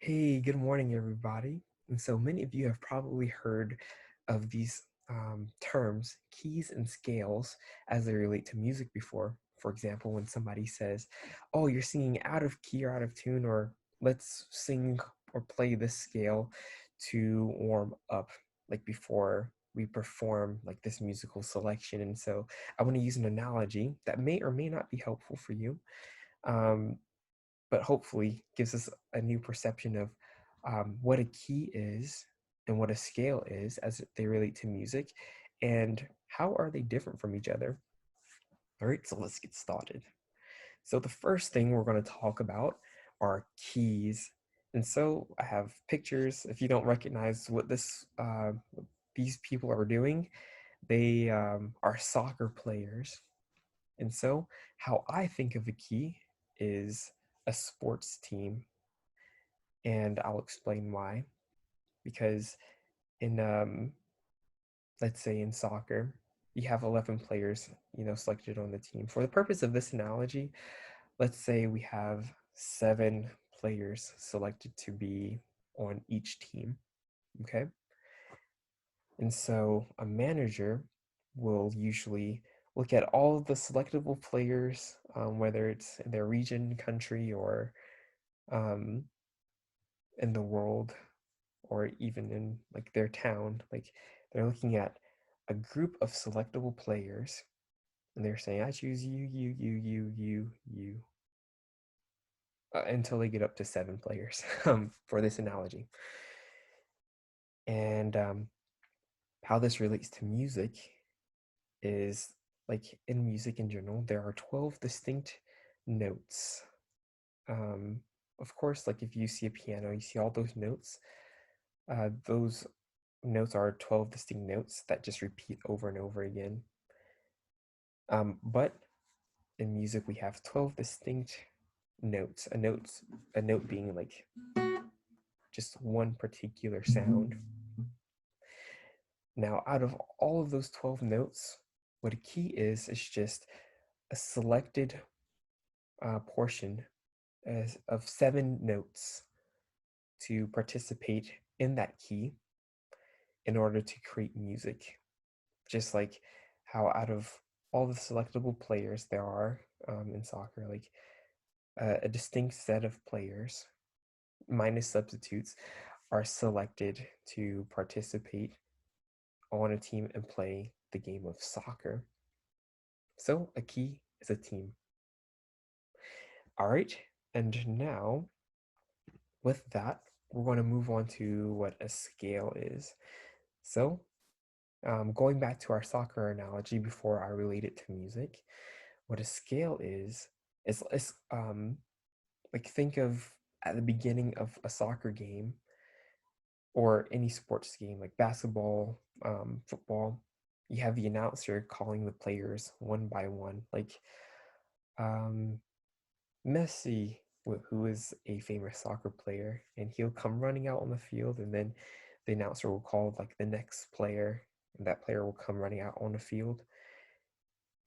Hey, good morning, everybody. And so many of you have probably heard of these terms, keys and scales, as they relate to music before. For example, when somebody says, "Oh, you're singing out of key or out of tune," or "Let's sing or play this scale to warm up," like before we perform like this musical selection. And so I want to use an analogy that may or may not be helpful for you. Um, but hopefully gives us a new perception of what a key is and what a scale is as they relate to music, and how are they different from each other. All right, so let's get started. So the first thing we're going to talk about are keys. And so I have pictures. If you don't recognize what these people are doing, they are soccer players. And so how I think of a key is a sports team, and I'll explain why. Because in let's say in soccer, you have 11 players, selected on the team. For the purpose of this analogy, let's say we have 7 players selected to be on each team, okay? And so a manager will usually look at all of the selectable players, whether it's in their region, country, or um, in the world, or even in like their town. Like they're looking at a group of selectable players and they're saying, I choose you, until they get up to 7 players for this analogy. And how this relates to music is, like in music in general, there are 12 distinct notes. Um, of course, like if you see a piano, you see all those notes. Those notes are 12 distinct notes that just repeat over and over again. But in music, we have 12 distinct notes. A note being like just one particular sound. Now, out of all of those 12 notes, what a key is just a selected portion of 7 notes to participate in that key in order to create music. Just like how out of all the selectable players there are in soccer, like a distinct set of players minus substitutes are selected to participate on a team and play the game of soccer. So a key is a team. All right, and now with that, we're going to move on to what a scale is. So going back to our soccer analogy before I relate it to music, what a scale is like think of at the beginning of a soccer game or any sports game like basketball, football. You have the announcer calling the players one by one, like um, Messi, who is a famous soccer player, and he'll come running out on the field, and then the announcer will call like the next player, and that player will come running out on the field.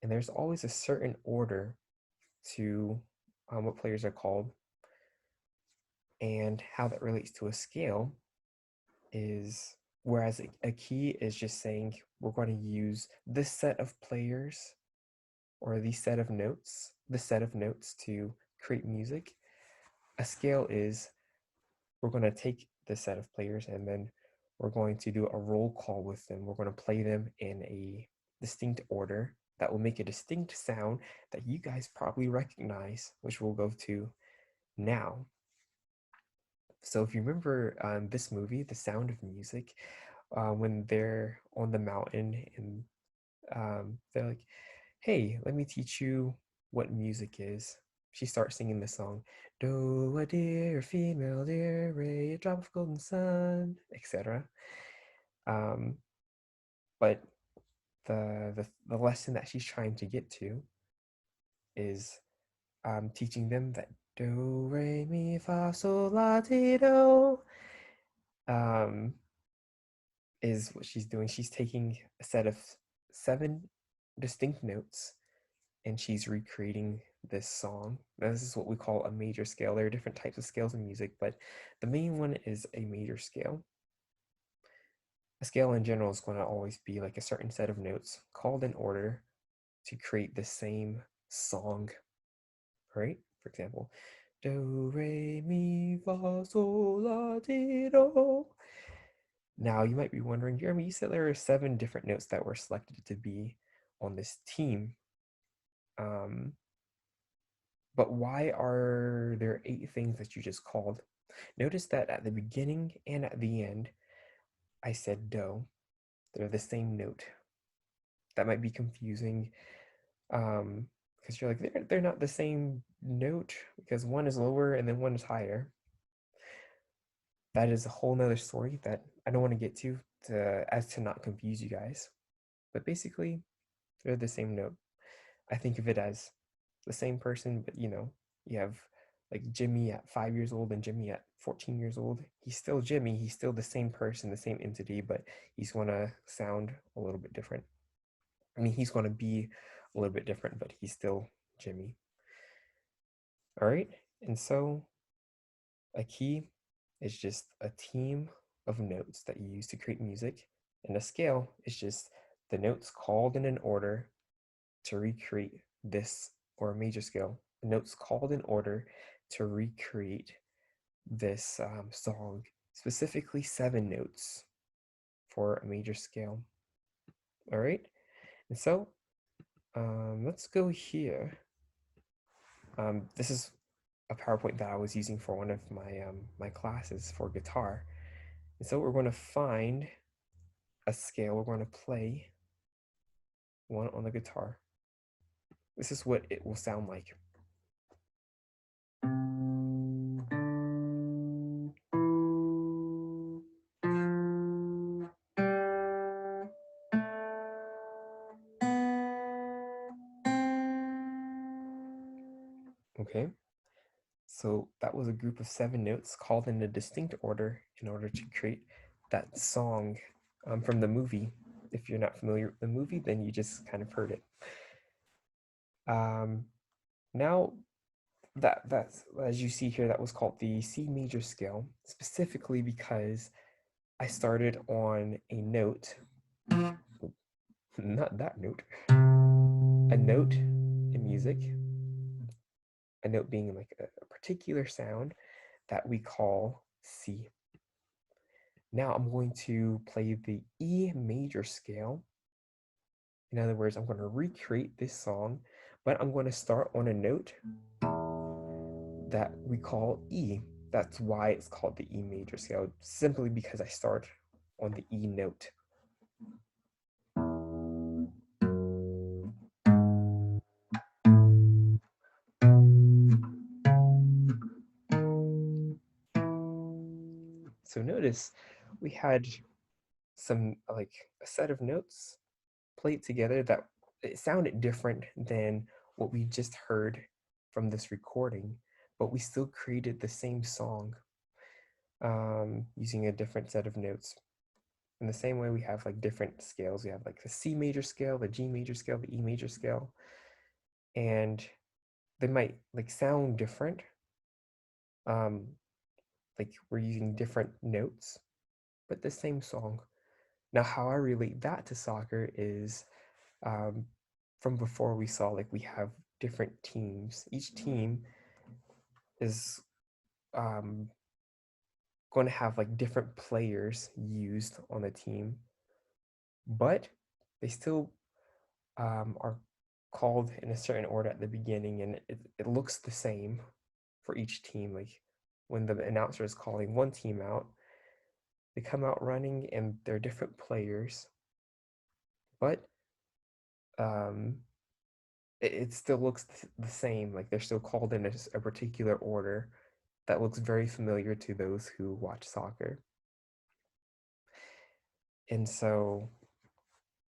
And there's always a certain order to what players are called, and how that relates to a scale is, whereas a key is just saying we're going to use this set of players or this set of notes to create music. A scale is we're going to take this set of players and then we're going to do a roll call with them. We're going to play them in a distinct order that will make a distinct sound that you guys probably recognize, which we'll go to now. So if you remember this movie, The Sound of Music, when they're on the mountain and they're like, hey, let me teach you what music is. She starts singing the song, do a dear female dear, ray, a drop of golden sun, etc. Um, but the lesson that she's trying to get to is teaching them that do, re, mi, fa, sol, la, ti, do. Um, is what she's doing. She's taking a set of 7 distinct notes and she's recreating this song. Now, this is what we call a major scale. There are different types of scales in music, but the main one is a major scale. A scale in general is going to always be like a certain set of notes called in order to create the same song, right? For example, do, re, mi, fa, sol, la, ti, do. Now, you might be wondering, Jeremy, you said there are 7 different notes that were selected to be on this team. But why are there 8 things that you just called? Notice that at the beginning and at the end, I said do. They're the same note. That might be confusing because you're like, they're not the same note because one is lower and then one is higher. That is a whole nother story that I don't want to get to as to not confuse you guys. But basically, they're the same note. I think of it as the same person, but you have like Jimmy at 5 years old and Jimmy at 14 years old. He's still Jimmy, he's still the same person, the same entity, but he's going to sound a little bit different. I mean, he's going to be a little bit different, but he's still Jimmy. All right. And so a key is just a team of notes that you use to create music, and a scale is just the notes called in an order to recreate this, or a major scale, notes called in order to recreate this song, specifically 7 notes for a major scale. All right, and so let's go here. This is a PowerPoint that I was using for one of my classes for guitar. And so we're going to find a scale. We're going to play one on the guitar. This is what it will sound like. Okay, so that was a group of 7 notes called in a distinct order in order to create that song from the movie. If you're not familiar with the movie, then you just kind of heard it. Now, that's, as you see here, that was called the C major scale, specifically because I started on a note, not that note, a note in music, a note being like a particular sound that we call C. Now I'm going to play the E major scale. In other words, I'm going to recreate this song, but I'm going to start on a note that we call E. That's why it's called the E major scale, simply because I start on the E note. So notice we had some like a set of notes played together that it sounded different than what we just heard from this recording, but we still created the same song using a different set of notes. In the same way, we have like different scales. We have like the C major scale, the G major scale, the E major scale, and they might like sound different. Like we're using different notes, but the same song. Now, how I relate that to soccer is from before we saw like we have different teams. Each team is going to have like different players used on the team, but they still are called in a certain order at the beginning, and it looks the same for each team. Like when the announcer is calling one team out, they come out running and they're different players, but it still looks the same. Like they're still called in a particular order that looks very familiar to those who watch soccer. And so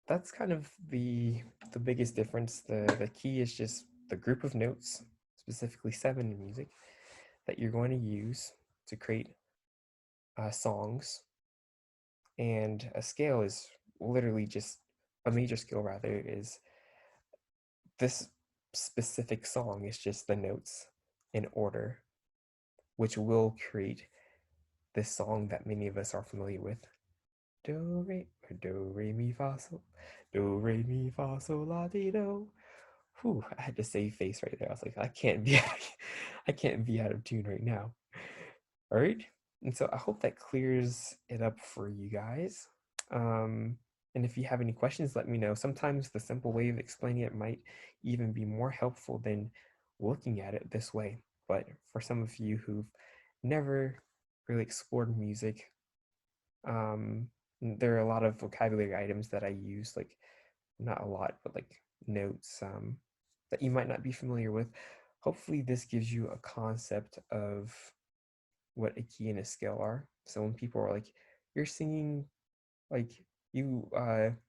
that's kind of the biggest difference. The key is just the group of notes, specifically 7 in music, that you're going to use to create songs. And a scale is literally just a major scale, rather, is this specific song. It's just the notes in order, which will create this song that many of us are familiar with. Do re mi fa sol, do re mi fa sol la ti do. Whew, I had to save face right there. I was like, I can't be out of tune right now. All right, and so I hope that clears it up for you guys. Um, and if you have any questions, let me know. Sometimes the simple way of explaining it might even be more helpful than looking at it this way. But for some of you who've never really explored music, um, there are a lot of vocabulary items that I use, like not a lot, but like notes that you might not be familiar with. Hopefully, this gives you a concept of what a key and a scale are. So when people are like, you're singing, like you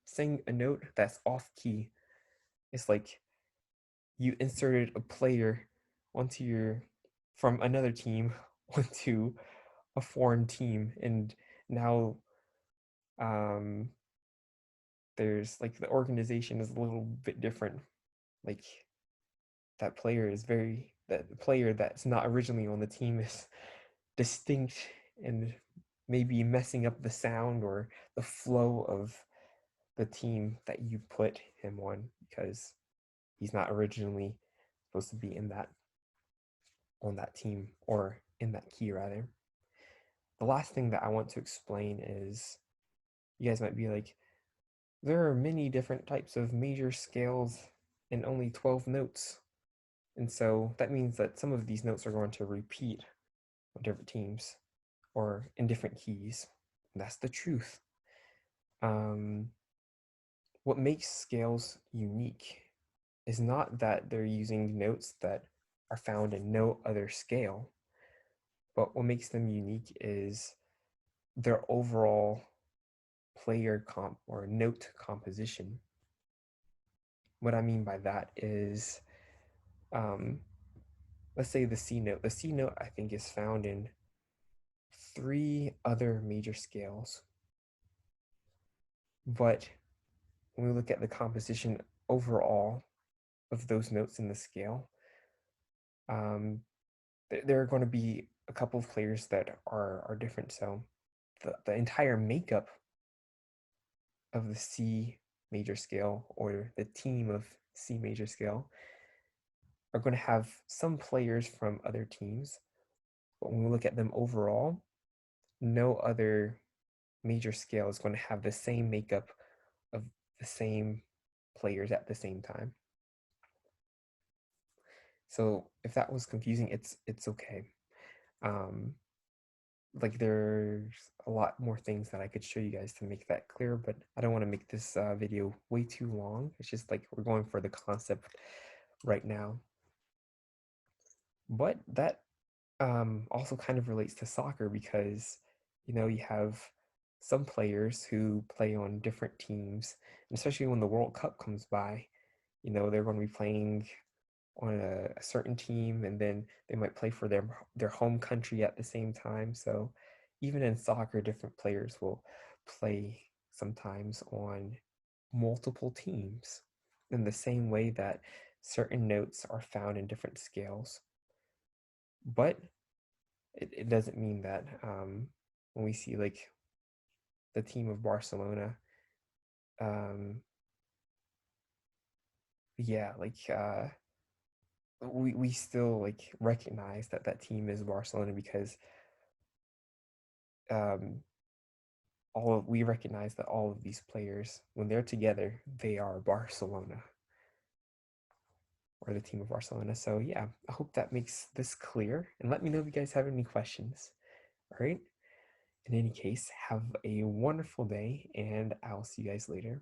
sing a note that's off key, it's like you inserted a player onto your from another team onto a foreign team, and now um there's like the organization is a little bit different. Like that player that's not originally on the team is distinct and maybe messing up the sound or the flow of the team that you put him on because he's not originally supposed to be in that on that team or in that key rather. The last thing that I want to explain is you guys might be like, there are many different types of major scales and only 12 notes. And so that means that some of these notes are going to repeat on different teams or in different keys. And that's the truth. Um, what makes scales unique is not that they're using notes that are found in no other scale, but what makes them unique is their overall player comp or note composition. What I mean by that is, um, let's say the C note. The C note, I think, is found in 3 other major scales. But when we look at the composition overall of those notes in the scale, um, there are going to be a couple of players that are different. So the entire makeup of the C major scale or the team of C major scale are going to have some players from other teams. But when we look at them overall, no other major scale is going to have the same makeup of the same players at the same time. So if that was confusing, it's okay. Um, like there's a lot more things that I could show you guys to make that clear, but I don't want to make this video way too long. It's just like we're going for the concept right now. But that also kind of relates to soccer because you have some players who play on different teams, and especially when the World Cup comes by, they're going to be playing on a certain team, and then they might play for their home country at the same time. So even in soccer, different players will play sometimes on multiple teams in the same way that certain notes are found in different scales. But it doesn't mean that when we see like the team of Barcelona, um, yeah, like we still like recognize that that team is Barcelona because um, we recognize that all of these players, when they're together, they are Barcelona or the team of Barcelona. So yeah, I hope that makes this clear, and let me know if you guys have any questions. All right. In any case, have a wonderful day, and I'll see you guys later.